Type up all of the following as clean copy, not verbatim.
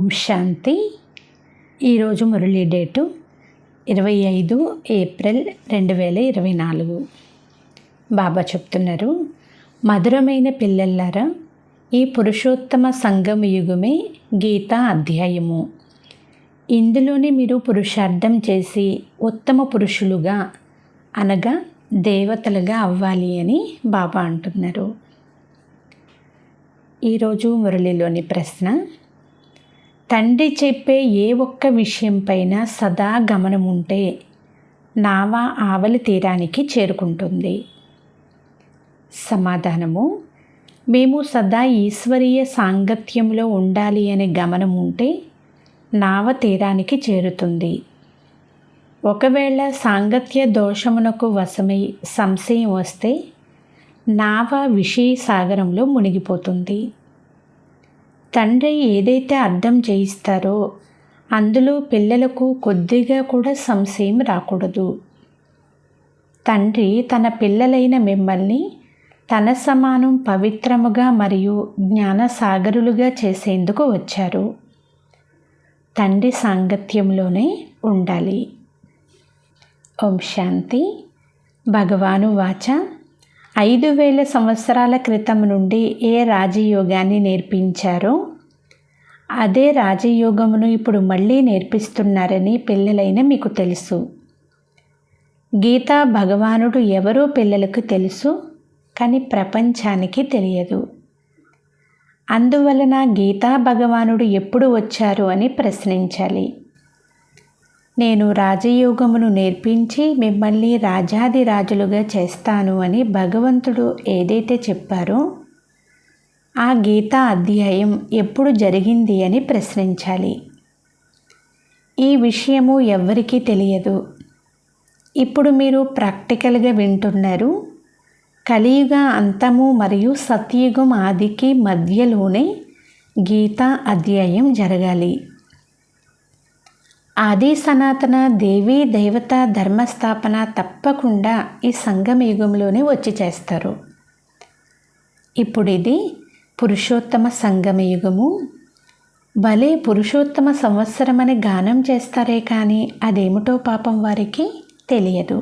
ఓం శాంతి. ఈరోజు Murali date 25 April 2024. బాబా చెప్తున్నారు, మధురమైన పిల్లలారా, ఈ పురుషోత్తమ సంగమ యుగమే గీతా అధ్యాయము. ఇందులోనే మీరు పురుషార్థం చేసి ఉత్తమ పురుషులుగా అనగా దేవతలుగా అవ్వాలి అని బాబా అంటున్నారు. ఈరోజు మురళిలోని ప్రశ్న, తండ్రి చెప్పే ఏ ఒక్క విషయంపైన సదా గమనం ఉంటే నావా ఆవలి తీరానికి చేరుకుంటుంది. సమాధానము, మేము సదా ఈశ్వరీయ సాంగత్యంలో ఉండాలి అనే గమనం ఉంటే నావ తీరానికి చేరుతుంది. ఒకవేళ సాంగత్య దోషమునకు వశమై సంశయం వస్తే నావ విషయ సాగరంలో మునిగిపోతుంది. తండ్రి ఏదైతే అర్థం చేయిస్తారో అందులో పిల్లలకు కొద్దిగా కూడా సంశయం రాకూడదు. తండ్రి తన పిల్లలైన మిమ్మల్ని తన సమానం పవిత్రముగా మరియు జ్ఞానసాగరులుగా చేసేందుకు వచ్చారు. తండ్రి సాంగత్యంలోనే ఉండాలి. ఓం శాంతి. భగవాను వాచ, 5000 సంవత్సరాల క్రితం నుండి ఏ రాజయోగాన్ని నేర్పించారో అదే రాజయోగమును ఇప్పుడు మళ్ళీ నేర్పిస్తున్నారని పిల్లలైన మీకు తెలుసు. గీతా భగవానుడు ఎవరో పిల్లలకు తెలుసు, కానీ ప్రపంచానికి తెలియదు. అందువలన గీతా భగవానుడు ఎప్పుడు వచ్చారు అని ప్రశ్నించాలి. నేను రాజయోగమును నేర్పించి మిమ్మల్ని రాజాది రాజులుగా చేస్తాను అని భగవంతుడు ఏదైతే చెప్పారో ఆ గీతా అధ్యాయం ఎప్పుడు జరిగింది అని ప్రశ్నించాలి. ఈ విషయము ఎవ్వరికీ తెలియదు. ఇప్పుడు మీరు ప్రాక్టికల్గా వింటున్నారు. కలియుగ అంతము మరియు సత్యుగం ఆదికి మధ్యలోనే గీతా అధ్యాయం జరగాలి. ఆది సనాతన దేవీ దేవత ధర్మస్థాపన తప్పకుండా ఈ సంగమ యుగంలోనే వచ్చి చేస్తారు. ఇప్పుడు ఇది పురుషోత్తమ సంగమ యుగము. భలే పురుషోత్తమ సంవత్సరం అని గానం చేస్తారే కానీ అదేమిటో పాపం వారికి తెలియదు.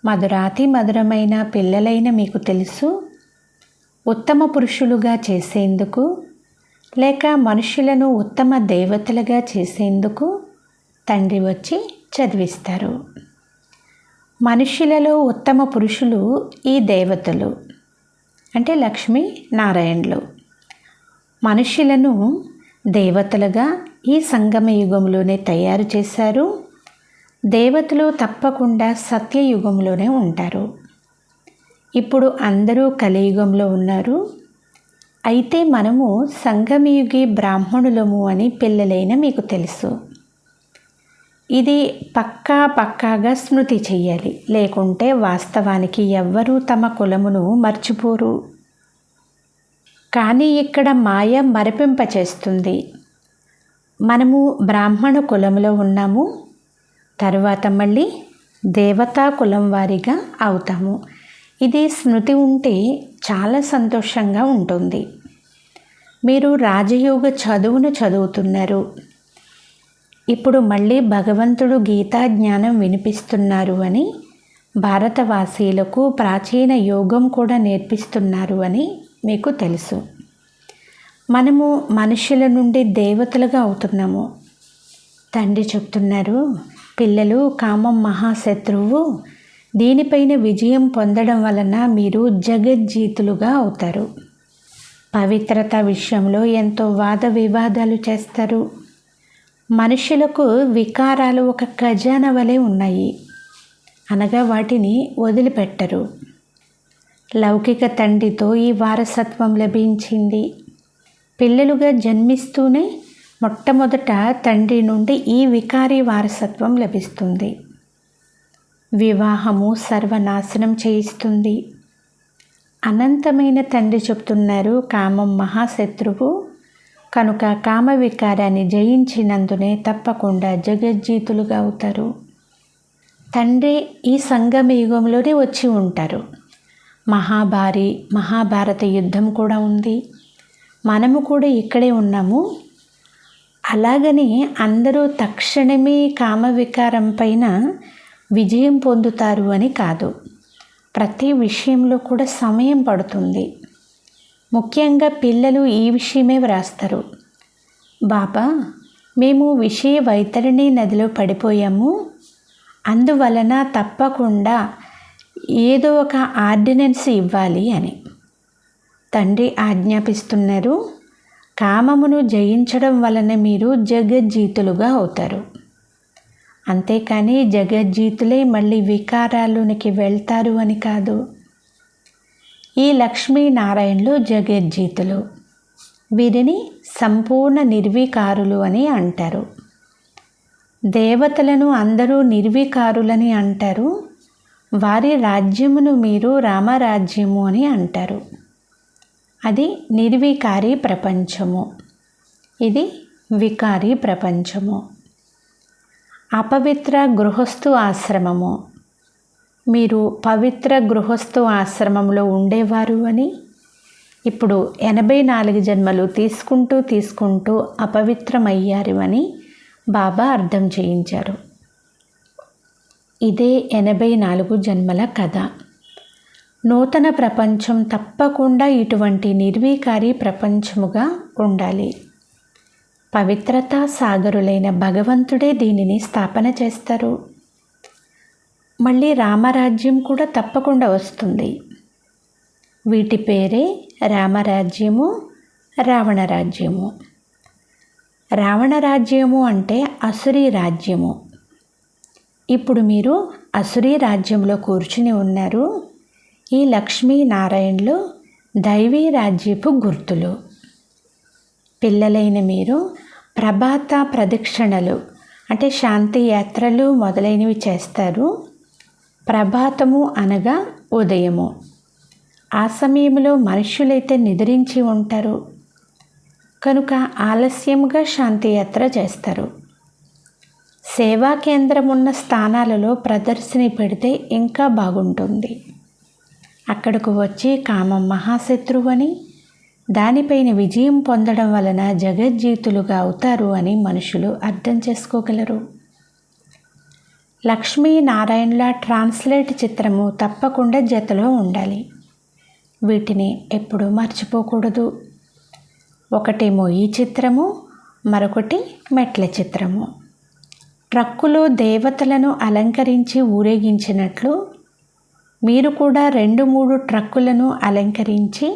మధురాతి మధురమైన పిల్లలైన మీకు తెలుసు, ఉత్తమ పురుషులుగా చేసేందుకు లేక మనుషులను ఉత్తమ దేవతలుగా చేసేందుకు తండ్రి వచ్చి చదివిస్తారు. మనుషులలో ఉత్తమ పురుషులు ఈ దేవతలు అంటే లక్ష్మీ నారాయణులు. మనుషులను దేవతలుగా ఈ సంగమ యుగంలోనే తయారు చేశారు. దేవతలు తప్పకుండా సత్యయుగంలోనే ఉంటారు. ఇప్పుడు అందరూ కలియుగంలో ఉన్నారు. అయితే మనము సంగమయుగి బ్రాహ్మణులము అని పిల్లలైన మీకు తెలుసు. ఇది పక్కాగా స్మృతి చెయ్యాలి, లేకుంటే వాస్తవానికి ఎవ్వరూ తమ కులమును మర్చిపోరు. కానీ ఇక్కడ మాయ మరపింపచేస్తుంది. మనము బ్రాహ్మణ కులంలో ఉన్నాము, తరువాత మళ్ళీ దేవతా కులం వారిగా అవుతాము. ఇది స్మృతి ఉంటే చాలా సంతోషంగా ఉంటుంది. మీరు రాజయోగ చదువును చదువుతున్నారు. ఇప్పుడు మళ్ళీ భగవంతుడు గీతా జ్ఞానం వినిపిస్తున్నారు అని, భారతవాసీలకు ప్రాచీన యోగం కూడా నేర్పిస్తున్నారు అని మీకు తెలుసు. మనము మనుషుల నుండి దేవతలుగా అవుతున్నాము. తండ్రి చెప్తున్నారు, పిల్లలు, కామం మహాశత్రువు. దీనిపైన విజయం పొందడం వలన మీరు జగజ్జీతులుగా అవుతారు. పవిత్రత విషయంలో ఎంతో వాద వివాదాలు చేస్తారు. మనుషులకు వికారాలు ఒక ఖజానా వలె ఉన్నాయి, అనగా వాటిని వదిలిపెట్టరు. లౌకిక తండ్రితో ఈ వారసత్వం లభించింది. పిల్లలుగా జన్మిస్తూనే మొట్టమొదట తండ్రి నుండి ఈ వికారీ వారసత్వం లభిస్తుంది. వివాహము సర్వనాశనం చేయిస్తుంది. అనంతమైన తండ్రి చెప్తున్నారు, కామం మహాశత్రువు కనుక కామ వికారాన్ని జయించినందునే తప్పకుండా జగజ్జీతులుగా అవుతారు. తండ్రి ఈ సంగమ యుగంలోనే వచ్చి ఉంటారు. మహాభారత యుద్ధం కూడా ఉంది. మనము కూడా ఇక్కడే ఉన్నాము. అలాగని అందరూ తక్షణమే కామవికారం పైన విజయం పొందుతారు అని కాదు. ప్రతి విషయంలో కూడా సమయం పడుతుంది. ముఖ్యంగా పిల్లలు ఈ విషయమే వ్రాస్తారు. బాబా, మేము విషయ వైతరిణి నదిలో పడిపోయాము, అందువలన తప్పకుండా ఏదో ఒక ఆర్డినెన్స్ ఇవ్వాలి అని తండ్రి ఆజ్ఞాపిస్తున్నారు. కామమును జయించడం వలన మీరు జగజ్జీతులుగా అవుతారు. అంతేకాని జగజ్జీతులే మళ్ళీ వికారాల్లోనికి వెళ్తారు అని కాదు. ఈ లక్ష్మీనారాయణులు జగజ్జీతులు. వీరిని సంపూర్ణ నిర్వికారులు అని అంటారు. దేవతలను అందరూ నిర్వికారులని అంటారు. వారి రాజ్యమును మీరు రామరాజ్యము అని అంటారు. అది నిర్వికారి ప్రపంచము, ఇది వికారి ప్రపంచము. అపవిత్ర గృహస్థు ఆశ్రమము, మీరు పవిత్ర గృహస్థు ఆశ్రమంలో ఉండేవారు అని ఇప్పుడు 84 జన్మలు తీసుకుంటూ అపవిత్రమయ్యారు అని బాబా అర్థం చేయించారు. ఇదే 84 జన్మల కథ. నూతన ప్రపంచం తప్పకుండా ఇటువంటి నిర్వికారి ప్రపంచముగా ఉండాలి. పవిత్రతా సాగరులైన భగవంతుడే దీనిని స్థాపన చేస్తారు. మళ్ళీ రామరాజ్యం కూడా తప్పకుండా వస్తుంది. వీటి పేరే రామరాజ్యము, రావణరాజ్యము. రావణరాజ్యము అంటే అసురీ రాజ్యము. ఇప్పుడు మీరు అసురీ రాజ్యంలో కూర్చుని ఉన్నారు. ఈ లక్ష్మీనారాయణులు దైవీ రాజ్యపు గుర్తులు. పిల్లలైన మీరు ప్రభాత ప్రదక్షిణలు అంటే శాంతి యాత్రలు మొదలైనవి చేస్తారు. ప్రభాతము అనగా ఉదయము. ఆ సమయంలో మనుష్యులైతే నిద్రించి ఉంటారు కనుక ఆలస్యంగా శాంతి యాత్ర చేస్తారు. సేవా కేంద్రం ఉన్న స్థానాలలో ప్రదర్శన పెడితే ఇంకా బాగుంటుంది. అక్కడకు వచ్చి కామం మహాశత్రువు అని, దానిపైన విజయం పొందడం వలన జగజ్జీతులుగా అవుతారు అని మనుషులు అర్థం చేసుకోగలరు. లక్ష్మీనారాయణుల ట్రాన్స్లేట్ చిత్రము తప్పకుండా జతలో ఉండాలి. వీటిని ఎప్పుడూ మర్చిపోకూడదు. ఒకటేమో ఈ చిత్రము, మరొకటి మెట్ల చిత్రము. ట్రక్కులో దేవతలను అలంకరించి ఊరేగించినట్లు మీరు కూడా 2-3 ట్రక్కులను అలంకరించి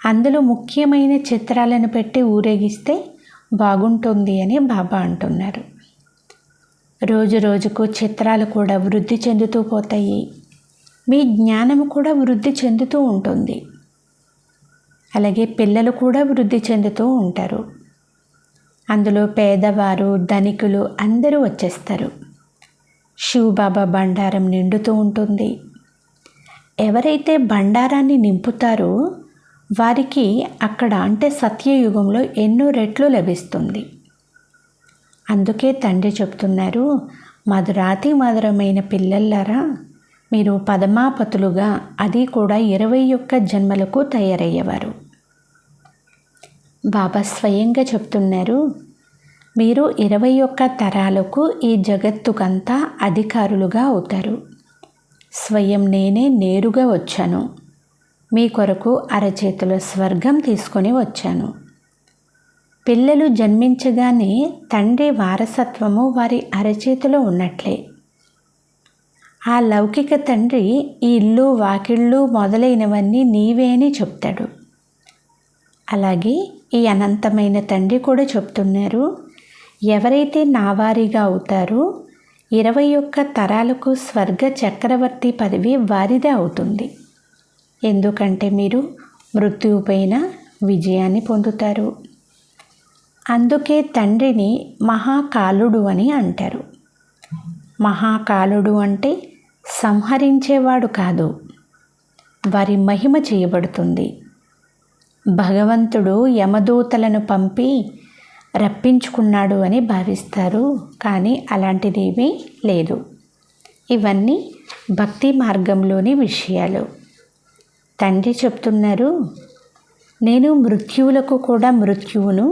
అందులో ముఖ్యమైన చిత్రాలను పెట్టి ఊరేగిస్తే బాగుంటుంది అని బాబా అంటున్నారు. రోజు రోజుకు చిత్రాలు కూడా వృద్ధి చెందుతూ పోతాయి. మీ జ్ఞానము కూడా వృద్ధి చెందుతూ ఉంటుంది. అలాగే పిల్లలు కూడా వృద్ధి చెందుతూ ఉంటారు. అందులో పేదవారు, ధనికులు అందరూ వచ్చేస్తారు. శివబాబా బండారం నిండుతూ ఉంటుంది. ఎవరైతే బండారాన్ని నింపుతారో వారికి అక్కడ అంటే సత్యయుగంలో ఎన్నో రెట్లు లభిస్తుంది. అందుకే తండ్రి చెప్తున్నారు, మధురాతి మధురమైన పిల్లల్లారా, మీరు పదమాపతులుగా, అది కూడా 21 జన్మలకు తయారయ్యేవారు. బాబా స్వయంగా చెప్తున్నారు, మీరు 21 తరాలకు ఈ జగత్తుకంతా అధికారులుగా అవుతారు. స్వయం నేనే నేరుగా వచ్చాను. మీ కొరకు అరచేతిలో స్వర్గం తీసుకొని వచ్చాను. పిల్లలు జన్మించగానే తండ్రి వారసత్వము వారి అరచేతిలో ఉన్నట్లే. ఆ లౌకిక తండ్రి ఈ ఇల్లు, వాకిళ్ళు మొదలైనవన్నీ నీవే అని చెప్తాడు. అలాగే ఈ అనంతమైన తండ్రి కూడా చెప్తున్నారు, ఎవరైతే నా వారిగా అవుతారో 21 తరాలకు స్వర్గ చక్రవర్తి పదవి వారిదే అవుతుంది. ఎందుకంటే మీరు మృత్యువుపైన విజయాన్ని పొందుతారు. అందుకే తండ్రిని మహాకాలుడు అని అంటారు. మహాకాలుడు అంటే సంహరించేవాడు కాదు, వారి మహిమ చేయబడుతుంది. భగవంతుడు యమదూతలను పంపి రప్పించుకున్నాడు అని భావిస్తారు, కానీ అలాంటిదేమీ లేదు. ఇవన్నీ భక్తి మార్గంలోని విషయాలు. తండ్రి చెప్తున్నారు, నేను మృత్యువులకు కూడా మృత్యువును,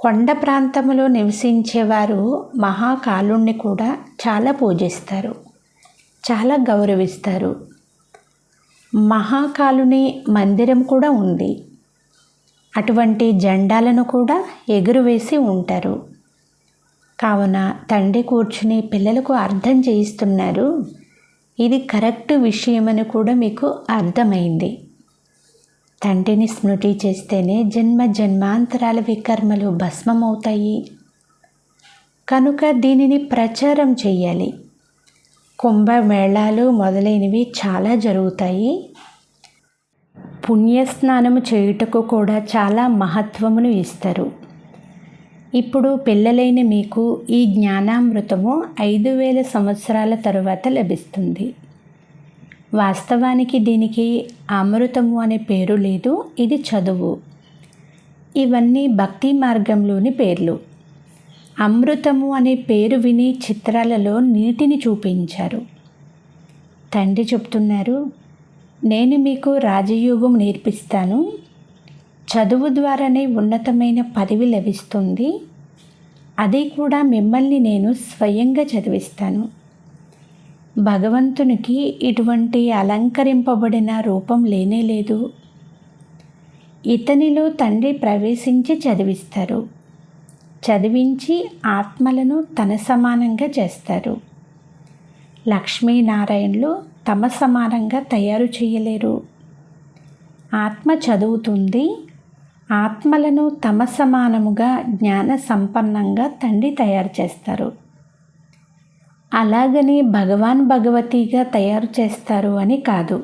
కొండ ప్రాంతంలో నివసించేవారు మహాకాలుణ్ణి కూడా చాలా పూజిస్తారు, చాలా గౌరవిస్తారు. మహాకాలుని మందిరం కూడా ఉంది. అటువంటి జెండాలను కూడా ఎగురవేసి ఉంటారు. కావున తండ్రి కూర్చుని పిల్లలకు అర్థం చేయిస్తున్నారు. ఇది కరెక్ట్ విషయమని కూడా మీకు అర్థమైంది. తండ్రిని స్మృతి చేస్తేనే జన్మ జన్మాంతరాల వికర్మలు భస్మమవుతాయి. కనుక దీనిని ప్రచారం చేయాలి. కుంభమేళాలు మొదలైనవి చాలా జరుగుతాయి. పుణ్యస్నానము చేయుటకు కూడా చాలా మహత్వమును ఇస్తారు. ఇప్పుడు పిల్లలైన మీకు ఈ జ్ఞానామృతము 5000 సంవత్సరాల తరువాత లభిస్తుంది. వాస్తవానికి దీనికి అమృతము అనే పేరు లేదు, ఇది చదువు. ఇవన్నీ భక్తి మార్గంలోని పేర్లు. అమృతము అనే పేరు విని చిత్రాలలో నీటిని చూపించారు. తండ్రి చెప్తున్నారు, నేను మీకు రాజయోగం నేర్పిస్తాను. చదువు ద్వారానే ఉన్నతమైన పదవి లభిస్తుంది. అది కూడా మిమ్మల్ని నేను స్వయంగా చదివిస్తాను. భగవంతునికి ఇటువంటి అలంకరింపబడిన రూపం లేనేలేదు. ఇతనిలో తండ్రి ప్రవేశించి చదివిస్తారు. చదివించి ఆత్మలను తన సమానంగా చేస్తారు. లక్ష్మీనారాయణులు తమ సమానంగా తయారు చేయలేరు. ఆత్మ చదువుతుంది. ఆత్మలను తమ సమానముగా జ్ఞాన సంపన్నంగా తండ్రి తయారు చేస్తారు. అలాగని భగవాన్ భగవతిగా తయారు చేస్తారు అని కాదు.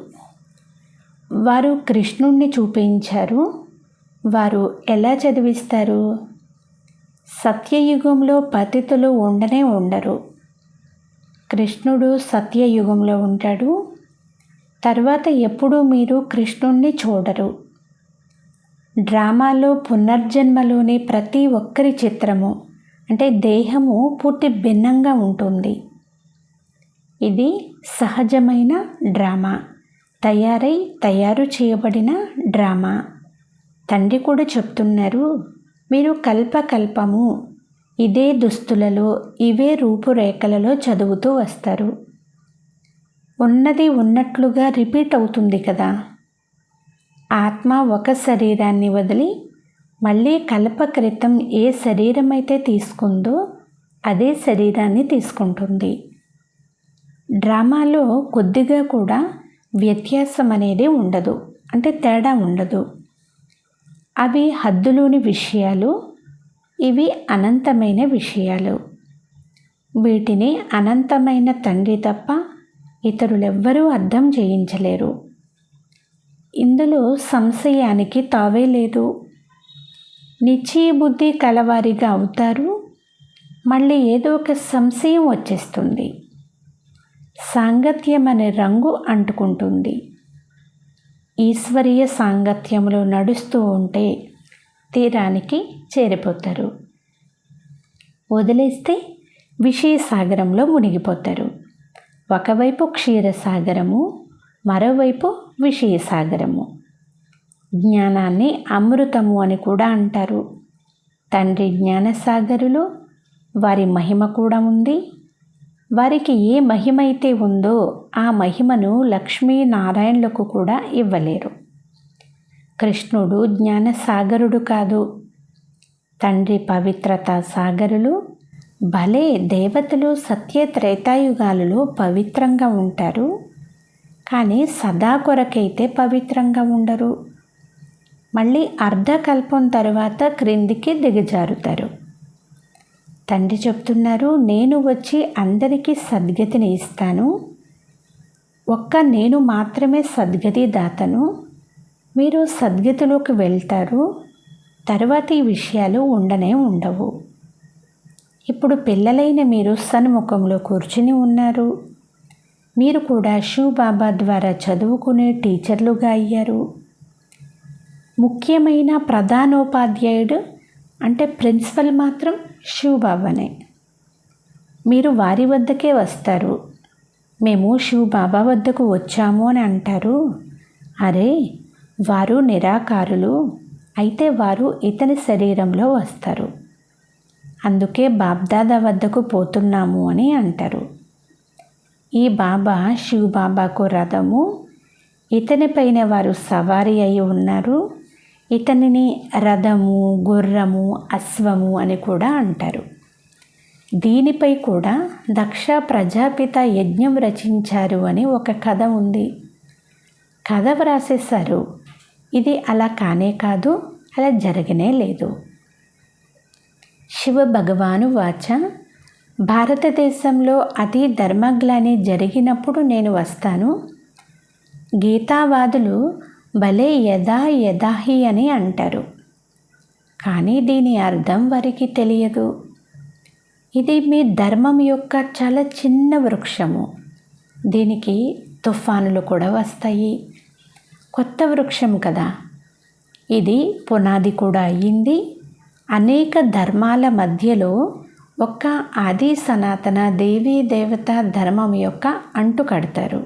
వారు కృష్ణుణ్ణి చూపించారు. వారు ఎలా చదివిస్తారు? సత్యయుగంలో పతితులు ఉండనే ఉండరు. కృష్ణుడు సత్యయుగంలో ఉంటాడు. తర్వాత ఎప్పుడూ మీరు కృష్ణుణ్ణి చూడరు. డ్రామాలో పునర్జన్మలోని ప్రతి ఒక్కరి చిత్రము అంటే దేహము పూర్తి భిన్నంగా ఉంటుంది. ఇది సహజమైన డ్రామా, తయారు చేయబడిన డ్రామా. తండ్రి కూడా చెప్తున్నారు, మీరు కల్పకల్పము ఇదే దుస్తులలో ఇవే రూపురేఖలలో చదువుతూ వస్తారు. ఉన్నది ఉన్నట్లుగా రిపీట్ అవుతుంది కదా. ఆత్మ ఒక శరీరాన్ని వదిలి మళ్ళీ కల్పక్రితం ఏ శరీరం అయితే తీసుకుందో అదే శరీరాన్ని తీసుకుంటుంది. డ్రామాలో కొద్దిగా కూడా వ్యత్యాసం అనేది ఉండదు, అంటే తేడా ఉండదు. అవి హద్దులోని విషయాలు, ఇవి అనంతమైన విషయాలు. వీటిని అనంతమైన తండ్రి తప్ప ఇతరులెవ్వరూ అర్థం చేయించలేరు. ఇందులో సంశయానికి తావే లేదు. నిశ్చయ బుద్ధి కలవారిగా అవుతారు. మళ్ళీ ఏదో ఒక సంశయం వచ్చేస్తుంది. సాంగత్యం అనే రంగు అంటుకుంటుంది. ఈశ్వరీయ సాంగత్యంలో నడుస్తూ ఉంటే తీరానికి చేరిపోతారు. వదిలేస్తే విషయసాగరంలో మునిగిపోతారు. ఒకవైపు క్షీరసాగరము, మరోవైపు విషయసాగరము. జ్ఞానాన్ని అమృతము అని కూడా అంటారు. తండ్రి జ్ఞానసాగరులు, వారి మహిమ కూడా ఉంది. వారికి ఏ మహిమ అయితే ఉందో ఆ మహిమను లక్ష్మీనారాయణులకు కూడా ఇవ్వలేరు. కృష్ణుడు జ్ఞానసాగరుడు కాదు. తండ్రి పవిత్రత సాగరులు. భలే దేవతలు సత్య త్రేతాయుగాలలో పవిత్రంగా ఉంటారు, కానీ సదా కొరకైతే పవిత్రంగా ఉండరు. మళ్ళీ అర్ధకల్పం తర్వాత క్రిందికి దిగజారుతారు. తండ్రి చెప్తున్నారు, నేను వచ్చి అందరికీ సద్గతిని ఇస్తాను. ఒక్క నేను మాత్రమే సద్గతి దాతను. మీరు సద్గతిలోకి వెళ్తారు. తర్వాత ఈ విషయాలు ఉండనే ఉండవు. ఇప్పుడు పిల్లలైన మీరు సన్ముఖంలో కూర్చుని ఉన్నారు. మీరు కూడా శివబాబా ద్వారా చదువుకునే టీచర్లుగా అయ్యారు. ముఖ్యమైన ప్రధానోపాధ్యాయుడు అంటే ప్రిన్సిపల్ మాత్రం శివబాబానే. మీరు వారి వద్దకే వస్తారు. మేము శివబాబా వద్దకు వచ్చాము అని అంటారు. అరే, వారు నిరాకారులు, అయితే వారు ఇతని శరీరంలో వస్తారు. అందుకే బాబ్దాదా వద్దకు పోతున్నాము అని అంటారు. ఈ బాబా శివ్ బాబాకు రథము, ఇతని పైన వారు సవారీ అయి ఉన్నారు. ఇతనిని రథము, గుర్రము, అశ్వము అని కూడా అంటారు. దీనిపై కూడా దక్ష ప్రజాపిత యజ్ఞం రచించారు అని ఒక కథ ఉంది. కథ వ్రాసేశారు. ఇది అలా కానే కాదు, అలా జరగనే లేదు. శివ భగవాను వాచ, భారతదేశంలో అతి ధర్మగ్లాని జరిగినప్పుడు నేను వస్తాను. గీతావాదులు భలే యదా యదాహి అని అంటారు, కానీ దీని అర్థం వారికి తెలియదు. ఇది మీ ధర్మం యొక్క చాలా చిన్న వృక్షము. దీనికి తుఫానులు కూడా వస్తాయి. కొత్త వృక్షం కదా, ఇది పునాది కూడా అయ్యింది. అనేక ధర్మాల మధ్యలో ఒక్క ఆది సనాతన దేవీ దేవత ధర్మం యొక్క అంటు కడతారు.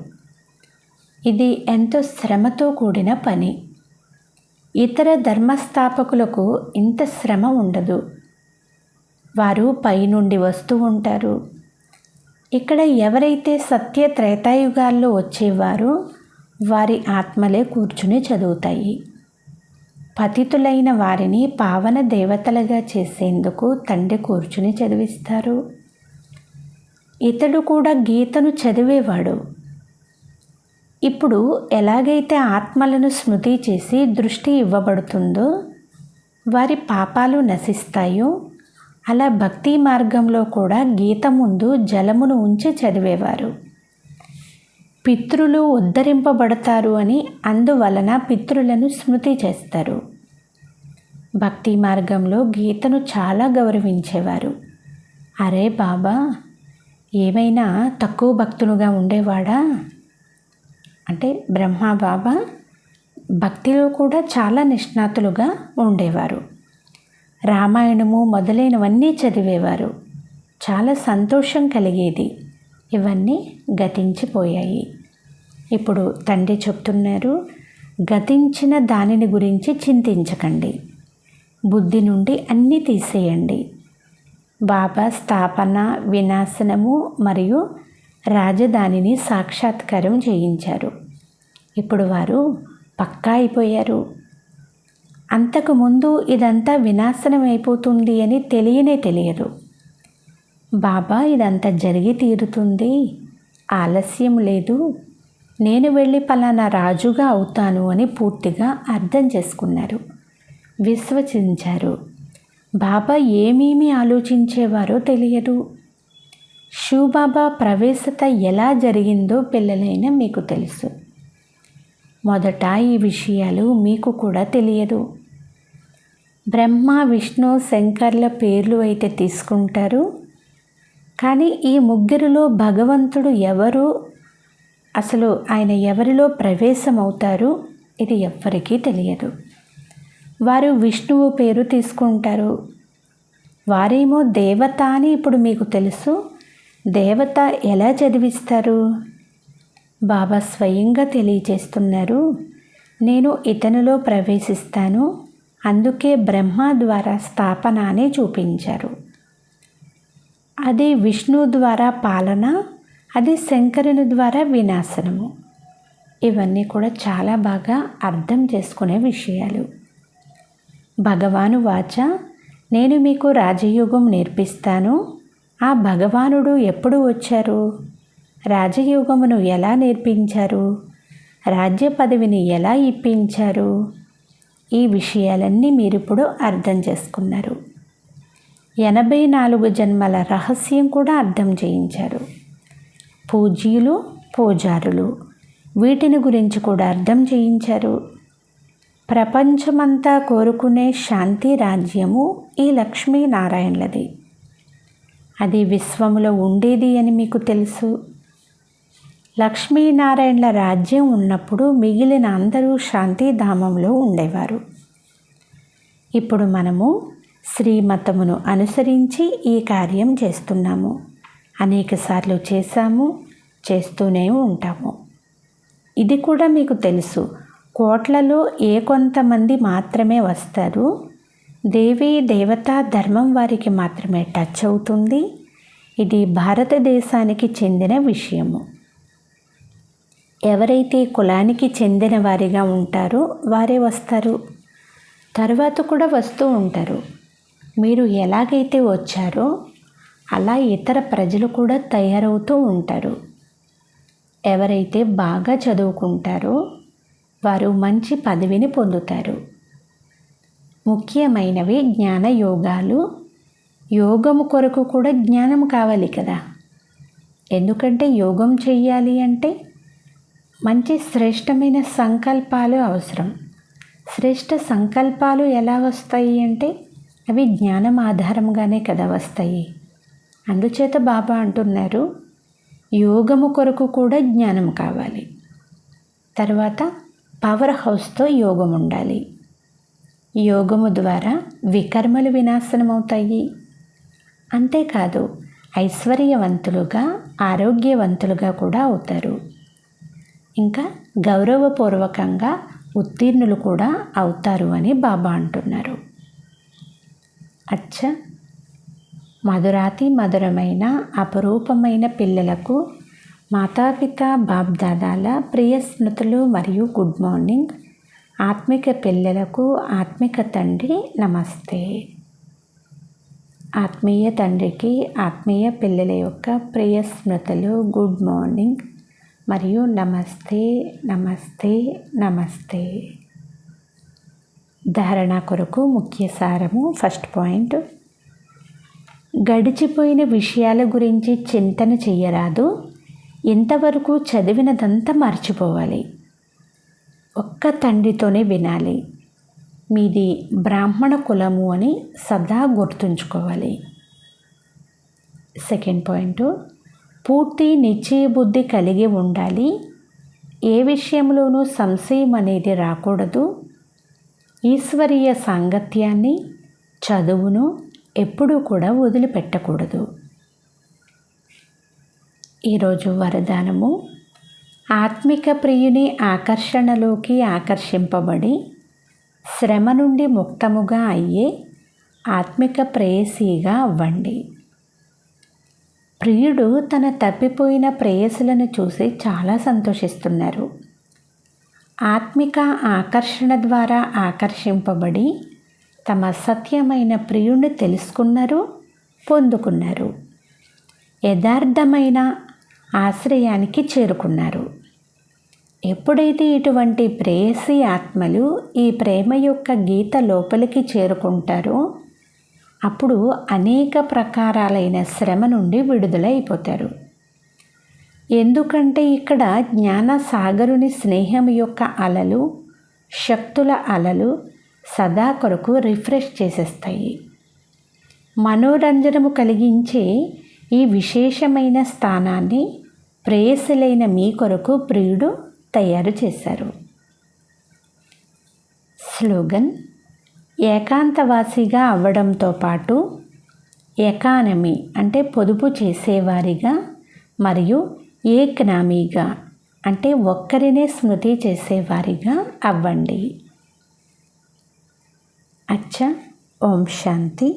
ఇది ఎంతో శ్రమతో కూడిన పని. ఇతర ధర్మస్థాపకులకు ఇంత శ్రమ ఉండదు. వారు పైనుండి వస్తూ ఉంటారు. ఇక్కడ ఎవరైతే సత్య త్రేతాయుగాల్లో వచ్చేవారో వారి ఆత్మలే కూర్చుని చదువుతాయి. పతితులైన వారిని పావన దేవతలుగా చేసేందుకు తండ్రి కూర్చుని చదివిస్తారు. ఇతడు కూడా గీతను చదివేవాడు. ఇప్పుడు ఎలాగైతే ఆత్మలను స్మృతి చేసి దృష్టి ఇవ్వబడుతుందో వారి పాపాలు నశిస్తాయో, అలా భక్తి మార్గంలో కూడా గీత ముందు జలమును ఉంచి చదివేవారు. పితృలు ఉద్ధరింపబడతారు అని అందువలన పితృలను స్మృతి చేస్తారు. భక్తి మార్గంలో గీతను చాలా గౌరవించేవారు. అరే బాబా ఏమైనా తక్కువ భక్తులుగా ఉండేవాడా అంటే బ్రహ్మ బాబా భక్తిలో కూడా చాలా నిష్ణాతులుగా ఉండేవారు. రామాయణము మొదలైనవన్నీ చదివేవారు. చాలా సంతోషం కలిగేది. ఇవన్నీ గతించిపోయాయి. ఇప్పుడు తండ్రి చెప్తున్నారు, గతించిన దానిని గురించి చింతించకండి. బుద్ధి నుండి అన్నీ తీసేయండి. బాబా స్థాపన, వినాశనము మరియు రాజధానిని సాక్షాత్కారం చేయించారు. ఇప్పుడు వారు పక్కా అయిపోయారు. అంతకుముందు ఇదంతా వినాశనం అయిపోతుంది అని తెలియనే తెలియదు. బాబా ఇదంతా జరిగి తీరుతుంది, ఆలస్యం లేదు, నేను వెళ్ళి పలానా రాజుగా అవుతాను అని పూర్తిగా అర్థం చేసుకున్నారు, విశ్వసించారు. బాబా ఏమేమి ఆలోచించేవారో తెలియదు. శివబాబా ప్రవేశత ఎలా జరిగిందో పిల్లలైన మీకు తెలుసు. మొదట ఈ విషయాలు మీకు కూడా తెలియదు. బ్రహ్మ, విష్ణు, శంకర్ల పేర్లు అయితే తీసుకుంటారు, కానీ ఈ ముగ్గురిలో భగవంతుడు ఎవరు, అసలు ఆయన ఎవరిలో ప్రవేశం అవుతారు, ఇది ఎవ్వరికీ తెలియదు. వారు విష్ణువు పేరు తీసుకుంటారు. వారేమో దేవత అని ఇప్పుడు మీకు తెలుసు. దేవత ఎలా చదివిస్తారు? బాబా స్వయంగా తెలియచేస్తున్నారు, నేను ఇతనిలో ప్రవేశిస్తాను. అందుకే బ్రహ్మ ద్వారా స్థాపన అని చూపించారు. అది విష్ణు ద్వారా పాలన, అది శంకరుని ద్వారా వినాశనము. ఇవన్నీ కూడా చాలా బాగా అర్థం చేసుకునే విషయాలు. భగవాను వాచ, నేను మీకు రాజయోగం నేర్పిస్తాను. ఆ భగవానుడు ఎప్పుడు వచ్చారు? రాజయోగమును ఎలా నేర్పించారు? రాజ్య పదవిని ఎలా ఇప్పించారు? ఈ విషయాలన్నీ మీరు ఇప్పుడు అర్థం చేసుకున్నారు. 84 జన్మల రహస్యం కూడా అర్థం చేయించారు. పూజ్యులు, పూజారులు, వీటిని గురించి కూడా అర్థం చేయించారు. ప్రపంచమంతా కోరుకునే శాంతి రాజ్యము ఈ లక్ష్మీనారాయణలది. అది విశ్వములో ఉండేది అని మీకు తెలుసు. లక్ష్మీనారాయణల రాజ్యం ఉన్నప్పుడు మిగిలిన అందరూ శాంతిధామంలో ఉండేవారు. ఇప్పుడు మనము శ్రీమతమును అనుసరించి ఈ కార్యం చేస్తున్నాము. అనేకసార్లు చేశాము, చేస్తూనే ఉంటాము. ఇది కూడా మీకు తెలుసు, కోట్లలో కొంతమంది మాత్రమే వస్తారు. దేవీ దేవతా ధర్మం వారికి మాత్రమే టచ్ అవుతుంది. ఇది భారతదేశానికి చెందిన విషయము. ఎవరైతే కులానికి చెందిన వారిగా ఉంటారో వారే వస్తారు, తర్వాత కూడా వస్తూ ఉంటారు. మీరు ఎలాగైతే వచ్చారో అలా ఇతర ప్రజలు కూడా తయారవుతూ ఉంటారు. ఎవరైతే బాగా చదువుకుంటారో వారు మంచి పదవిని పొందుతారు. ముఖ్యమైనవి జ్ఞాన యోగాలు. యోగము కొరకు కూడా జ్ఞానం కావాలి కదా. ఎందుకంటే యోగం చెయ్యాలి అంటే మంచి శ్రేష్టమైన సంకల్పాలు అవసరం. శ్రేష్ట సంకల్పాలు ఎలా వస్తాయి అంటే అవి జ్ఞానం ఆధారంగానే కదా వస్తాయి. అందుచేత బాబా అంటున్నారు, యోగము కొరకు కూడా జ్ఞానం కావాలి. తర్వాత పవర్ హౌస్తో యోగం ఉండాలి. యోగము ద్వారా వికర్మలు వినాశనం అవుతాయి. అంతేకాదు ఐశ్వర్యవంతులుగా ఆరోగ్యవంతులుగా కూడా అవుతారు. ఇంకా గౌరవపూర్వకంగా ఉత్తీర్ణులు కూడా అవుతారు అని బాబా అంటున్నారు. అచ్చా, మధురాతి మధురమైన అపరూపమైన పిల్లలకు మాతాపిత బాప్దాదాల ప్రియ స్మృతులు మరియు గుడ్ మార్నింగ్. ఆత్మిక పిల్లలకు ఆత్మిక తండ్రి నమస్తే. ఆత్మీయ తండ్రికి ఆత్మీయ పిల్లల యొక్క ప్రియ స్మృతులు, గుడ్ మార్నింగ్ మరియు నమస్తే నమస్తే నమస్తే. ధారణ కొరకు ముఖ్య సారము. ఫస్ట్ పాయింట్, గడిచిపోయిన విషయాల గురించి చింతన చెయ్యరాదు. ఇంతవరకు చదివినదంతా మర్చిపోవాలి. ఒక్క తండ్రితోనే వినాలి. మీది బ్రాహ్మణ కులము అని సదా గుర్తుంచుకోవాలి. సెకండ్ పాయింట్, పూర్తి నిశ్చయ బుద్ధి కలిగి ఉండాలి. ఏ విషయంలోనూ సంశయం అనేది రాకూడదు. ఈశ్వరీయ సాంగత్యాన్ని, చదువును ఎప్పుడూ కూడా వదిలిపెట్టకూడదు. ఈరోజు వరదానము, ఆత్మిక ప్రియుని ఆకర్షణలోకి ఆకర్షింపబడి శ్రమ నుండి ముక్తముగా అయ్యే ఆత్మిక ప్రేయసీగా అవ్వండి. ప్రియుడు తన తప్పిపోయిన ప్రేయసులను చూసి చాలా సంతోషిస్తున్నారు. ఆత్మిక ఆకర్షణ ద్వారా ఆకర్షింపబడి తమ సత్యమైన ప్రియుణ్ణి తెలుసుకున్నారు, పొందుకున్నారు. యథార్థమైన ఆశ్రయానికి చేరుకున్నారు. ఎప్పుడైతే ఇటువంటి ప్రేయసీ ఆత్మలు ఈ ప్రేమ యొక్క గీత లోపలికి చేరుకుంటారో అప్పుడు అనేక ప్రకారాలైన శ్రమ నుండి విడుదలైపోతారు. ఎందుకంటే ఇక్కడ జ్ఞాన సాగరుని స్నేహం యొక్క అలలు, శక్తుల అలలు సదా కొరకు రిఫ్రెష్ చేసేస్తాయి. మనోరంజనము కలిగించే ఈ విశేషమైన స్థానాన్ని ప్రేయసులైన మీ కొరకు ప్రియుడు తయారు చేశారు. స్లోగన్, ఏకాంతవాసిగా అవ్వడంతో పాటు ఎకానమీ అంటే పొదుపు చేసేవారిగా మరియు ఏకనామీగా అంటే ఒక్కరినే స్మృతి చేసేవారిగా అవ్వండి. అచ్చా, ఓం శాంతి.